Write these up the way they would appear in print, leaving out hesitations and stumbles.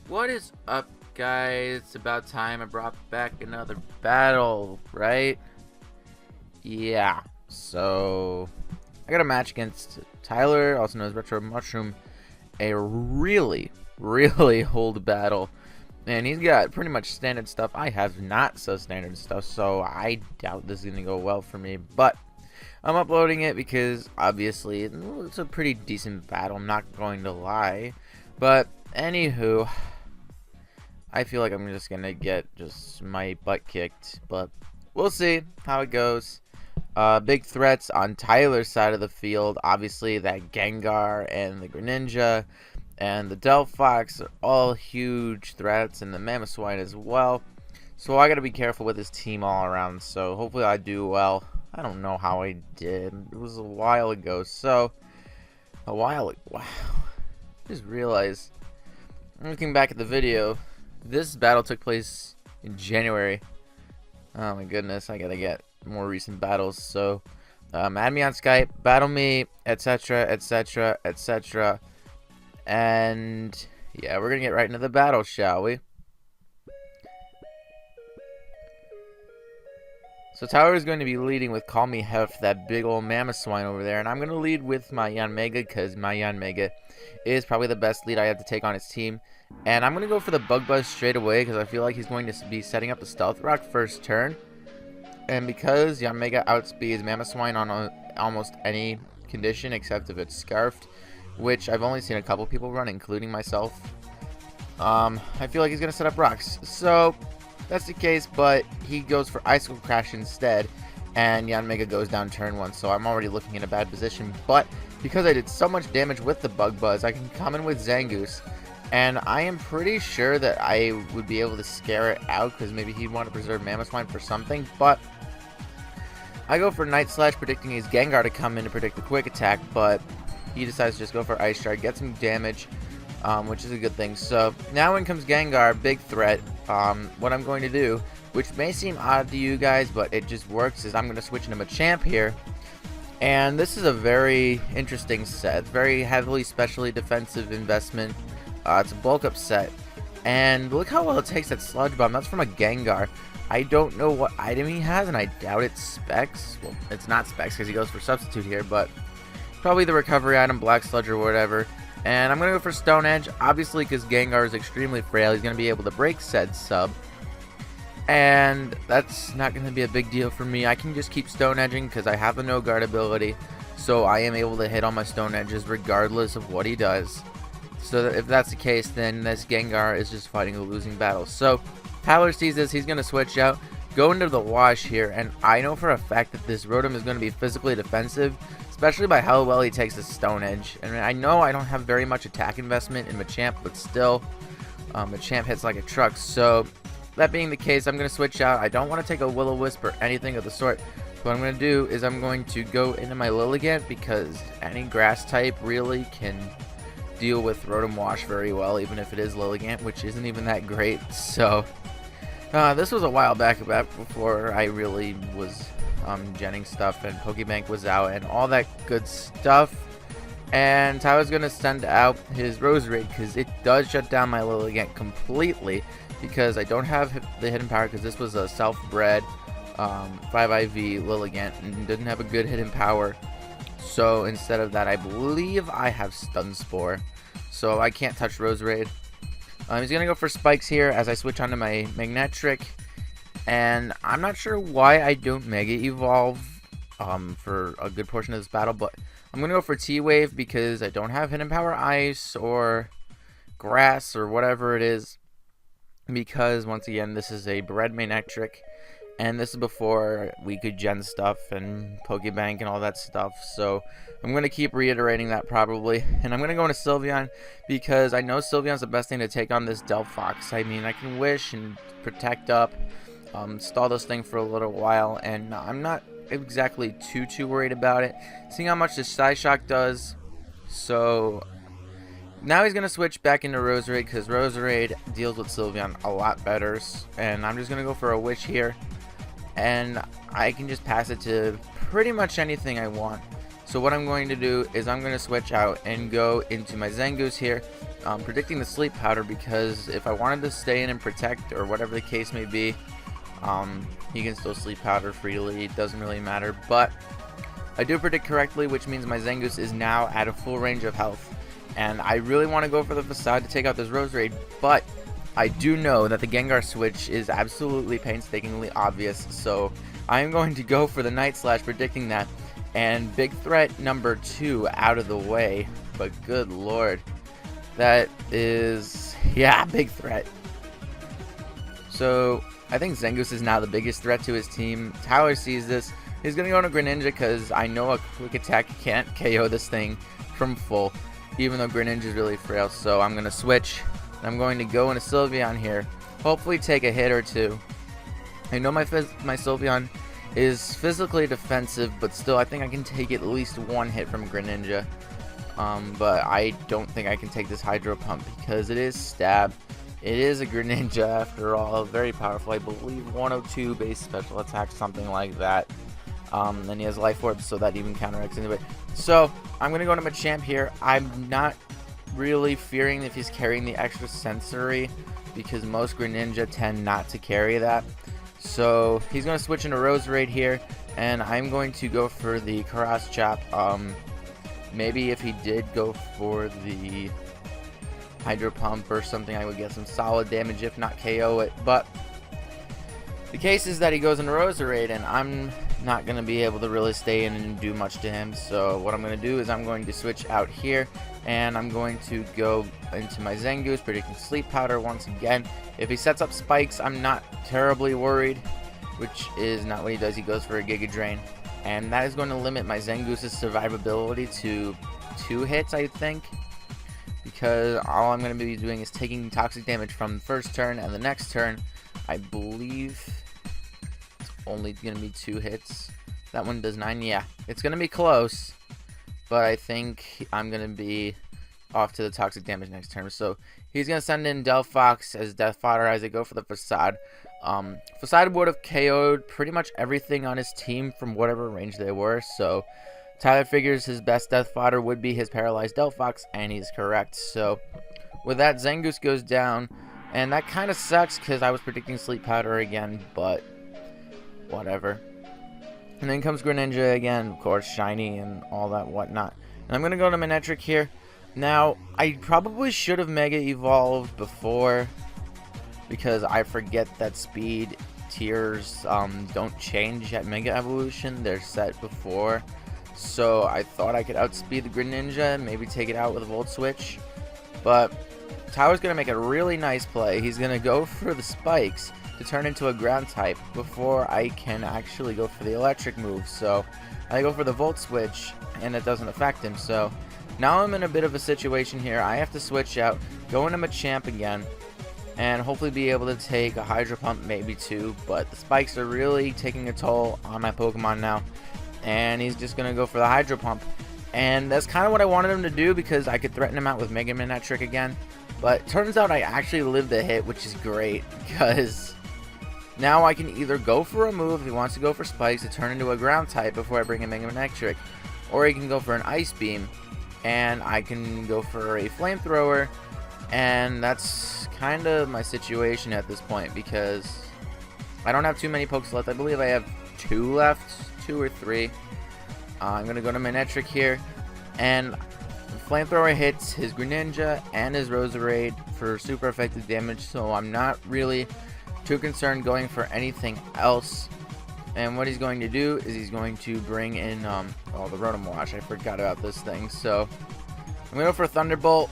What is up, guys? It's about time I brought back another battle, right? Yeah. So I got a match against Tyler, also known as RetroMushroom, a really old battle. And he's got pretty much standard stuff. I have not so standard stuff, so I doubt this is gonna go well for me. But I'm uploading it because obviously it's a pretty decent battle, I'm not going to lie. But anywho, I feel like I'm just gonna get my butt kicked, but we'll see how it goes. Big threats on Tyler's side of the field. Obviously, that Gengar and the Greninja and the Delphox are all huge threats, and the Mamoswine as well. So I gotta be careful with his team all around. So hopefully I do well. I don't know how I did. It was a while ago. So wow. Just realized, looking back at the video, this battle took place in January. Oh my goodness, I gotta get more recent battles. So add me on Skype, battle me, etc, etc, etc. And yeah, we're gonna get right into the battle, shall we? So Tyler is going to be leading with Call Me Hef, that big old Mamoswine over there, and I'm going to lead with my Yanmega because my Yanmega is probably the best lead I have to take on his team. And I'm going to go for the Bug Buzz straight away because I feel like he's going to be setting up the Stealth Rock first turn. And because Yanmega outspeeds Mamoswine on almost any condition except if it's Scarfed, which I've only seen a couple people run, including myself, I feel like he's going to set up rocks. So that's the case, but he goes for Icicle Crash instead, and Yanmega goes down turn 1, so I'm already looking in a bad position. But because I did so much damage with the Bug Buzz, I can come in with Man-Goose, and I am pretty sure that I would be able to scare it out, because maybe he'd want to preserve Mamoswine for something. But I go for Night Slash, predicting his Gengar to come in to predict the Quick Attack, but he decides to just go for Ice Strike, get some damage, which is a good thing. So now in comes Gengar, big threat. What I'm going to do, which may seem odd to you guys, but it just works, is I'm going to switch into Machamp here. And this is a very interesting set. It's very heavily specially defensive investment. It's a bulk up set. And look how well it takes that Sludge Bomb. That's from a Gengar. I don't know what item he has, and I doubt it's Specs. Well, it's not Specs because he goes for Substitute here, but probably the recovery item, Black Sludge or whatever. And I'm going to go for Stone Edge, obviously because Gengar is extremely frail. He's going to be able to break said sub. And that's not going to be a big deal for me. I can just keep Stone Edging because I have the No Guard ability. So I am able to hit all my Stone Edges regardless of what he does. So if that's the case, then this Gengar is just fighting a losing battle. So Tyler sees this. He's going to switch out, go into the wash here. And I know for a fact that this Rotom is going to be physically defensive, especially by how well he takes the Stone Edge. And I know I don't have very much attack investment in Machamp, but still, Machamp hits like a truck. So that being the case, I'm going to switch out. I don't want to take a Will-O-Wisp or anything of the sort. What I'm going to do is I'm going to go into my Lilligant because any grass type really can deal with Rotom Wash very well, even if it is Lilligant, which isn't even that great. So this was a while back before I really was genning stuff and Pokebank was out and all that good stuff. And Tyler's gonna send out his Roserade because it does shut down my Lilligant completely because I don't have the hidden power because this was a self-bred 5IV Lilligant and didn't have a good hidden power. So instead of that, I believe I have Stun Spore, so I can't touch Roserade. He's gonna go for Spikes here as I switch onto my Magnetric. And I'm not sure why I don't Mega Evolve for a good portion of this battle, but I'm going to go for T-Wave because I don't have Hidden Power Ice or Grass or whatever it is. Because, once again, this is a bred Magnetric, and this is before we could gen stuff and Pokebank and all that stuff. So I'm going to keep reiterating that probably. And I'm going to go into Sylveon because I know Sylveon's the best thing to take on this Delphox. I mean, I can Wish and Protect up. Stall this thing for a little while, and I'm not exactly too worried about it, seeing how much this Psyshock does. So now he's gonna switch back into Roserade because Roserade deals with Sylveon a lot better, and I'm just gonna go for a Wish here, and I can just pass it to pretty much anything I want. So what I'm going to do is I'm going to switch out and go into my Man-Goose here. predicting the sleep powder, because if I wanted to stay in and protect or whatever the case may be, he can still sleep powder freely. It doesn't really matter. But I do predict correctly, which means my Zangoose is now at a full range of health. And I really want to go for the Facade to take out this Roserade, but I do know that the Gengar switch is absolutely painstakingly obvious, so I'm going to go for the Night Slash, predicting that. And big threat number 2 out of the way, but good lord, that is, yeah, big threat. So I think Zangoose is now the biggest threat to his team. Tyler sees this. He's going to go into Greninja because I know a quick attack can't KO this thing from full, even though Greninja is really frail. So I'm going to switch. I'm going to go into Sylveon here. Hopefully take a hit or two. I know my Sylveon is physically defensive, but still I think I can take at least one hit from Greninja. But I don't think I can take this Hydro Pump because it is Stab. It is a Greninja after all. Very powerful. I believe 102 base special attack, something like that. And he has Life Orb, so that even counteracts into it. So I'm going to go to Machamp here. I'm not really fearing if he's carrying the extra sensory, because most Greninja tend not to carry that. So he's going to switch into Roserade here, and I'm going to go for the Cross Chop. Maybe if he did go for the Hydro Pump or something, I would get some solid damage, if not KO it. But the case is that he goes into Roserade, and I'm not going to be able to really stay in and do much to him. So what I'm going to do is I'm going to switch out here, and I'm going to go into my Zangoose, predicting Sleep Powder once again. If he sets up spikes, I'm not terribly worried, which is not what he does. He goes for a Giga Drain, and that is going to limit my Zangoose's survivability to 2 hits, I think, because all I'm going to be doing is taking toxic damage from the first turn, and the next turn, I believe it's only going to be 2 hits. That one does 9. Yeah, it's going to be close, but I think I'm going to be off to the toxic damage next turn. So he's going to send in Delphox as Death Fodder as I go for the Facade. Facade would have KO'd pretty much everything on his team from whatever range they were. So Tyler figures his best Death Fodder would be his Paralyzed Delphox, and he's correct. So with that, Zangoose goes down, and that kind of sucks because I was predicting Sleep Powder again, but whatever. And then comes Greninja again, of course, shiny and all that whatnot. And I'm going to go to Manectric here. Now, I probably should have Mega Evolved before, because I forget that speed tiers don't change at Mega Evolution. They're set before. So I thought I could outspeed the Greninja and maybe take it out with a Volt Switch. But Tyler's going to make a really nice play. He's going to go for the spikes to turn into a ground type before I can actually go for the electric move. So I go for the Volt Switch, and it doesn't affect him. So now I'm in a bit of a situation here. I have to switch out, go into Machamp again, and hopefully be able to take a Hydro Pump, maybe 2. But the spikes are really taking a toll on my Pokemon now, and he's just going to go for the Hydro Pump. And that's kind of what I wanted him to do, because I could threaten him out with Mega Manectric again. But turns out I actually lived the hit, which is great, because now I can either go for a move if he wants to go for spikes to turn into a ground type before I bring in Mega Manectric, or he can go for an Ice Beam, and I can go for a Flamethrower. And that's kind of my situation at this point, because I don't have too many pokes left. I believe I have 2 left, 2 or 3. I'm going to go to Manectric here, and Flamethrower hits his Greninja and his Roserade for super effective damage, so I'm not really too concerned going for anything else. And what he's going to do is he's going to bring in the Rotom Wash. I forgot about this thing, so I'm going to go for Thunderbolt.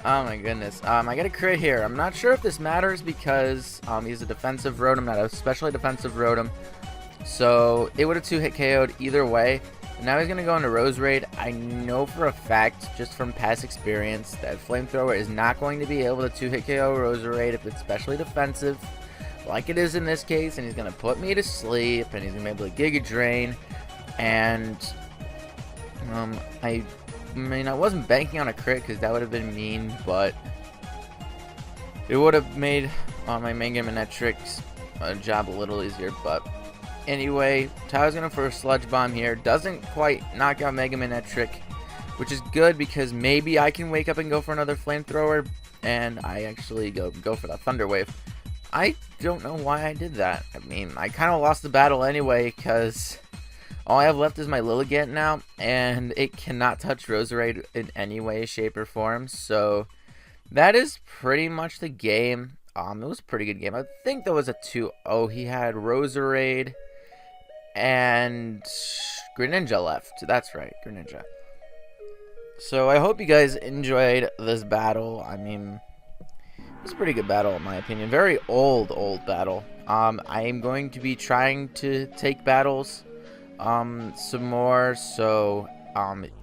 Oh my goodness. I got a crit here. I'm not sure if this matters because he's a defensive Rotom, not a especially defensive Rotom. So it would have 2-hit KO'd either way. Now he's going to go into Roserade. I know for a fact, just from past experience, that Flamethrower is not going to be able to 2-hit KO Roserade if it's especially defensive, like it is in this case. And he's going to put me to sleep, and he's going to be able to Giga Drain. And I mean, I wasn't banking on a crit because that would have been mean, but it would have made my Mega Manectric's job a little easier. But anyway, Tyler's going for a Sludge Bomb here. Doesn't quite knock out Mega Manectric, which is good because maybe I can wake up and go for another flamethrower, and I actually go for the Thunder Wave. I don't know why I did that. I mean, I kind of lost the battle anyway because all I have left is my Lilligant now, and it cannot touch Roserade in any way, shape, or form. So that is pretty much the game. It was a pretty good game. I think there was a 2-0. He had Roserade and Greninja left. That's right, Greninja. So I hope you guys enjoyed this battle. I mean, it was a pretty good battle in my opinion. Very old battle. I am going to be trying to take battles some more. So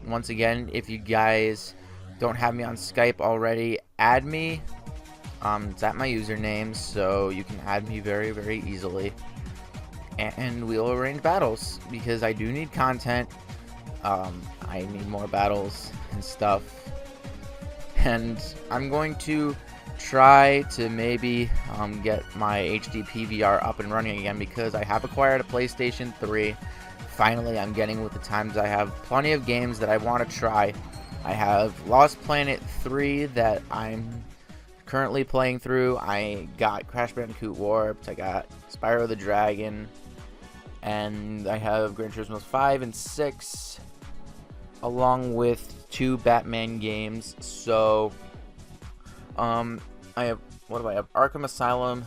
once again, if you guys don't have me on Skype already, add me. It's at my username, so you can add me very, very easily. And we'll arrange battles because I do need content. I need more battles and stuff. And I'm going to try to maybe get my HD PVR up and running again because I have acquired a PlayStation 3. Finally, I'm getting with the times. I have plenty of games that I want to try. I have Lost Planet 3 that I'm currently playing through. I got Crash Bandicoot Warped. I got Spyro the Dragon. And I have Gran Turismo 5 and 6. Along with 2 Batman games. So, I have, what do I have? Arkham Asylum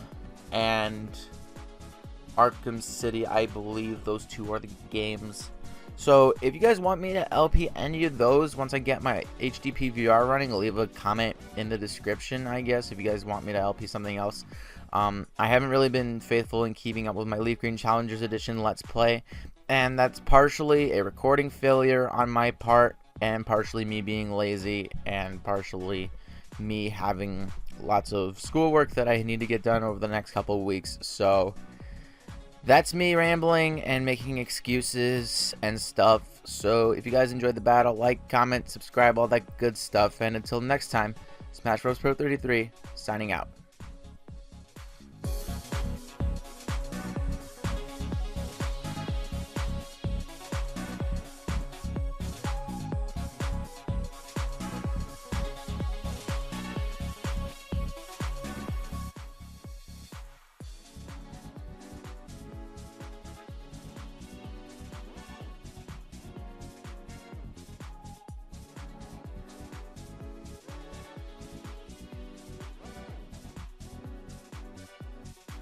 and Arkham City. I believe those 2 are the games. So if you guys want me to LP any of those once I get my HD PVR running, leave a comment in the description, I guess, if you guys want me to LP something else. I haven't really been faithful in keeping up with my Leaf Green Challengers Edition Let's Play, and that's partially a recording failure on my part, and partially me being lazy, and partially me having lots of schoolwork that I need to get done over the next couple of weeks. So that's me rambling and making excuses and stuff. So if you guys enjoyed the battle, like, comment, subscribe, all that good stuff. And until next time, Smash Bros. Pro 33 signing out.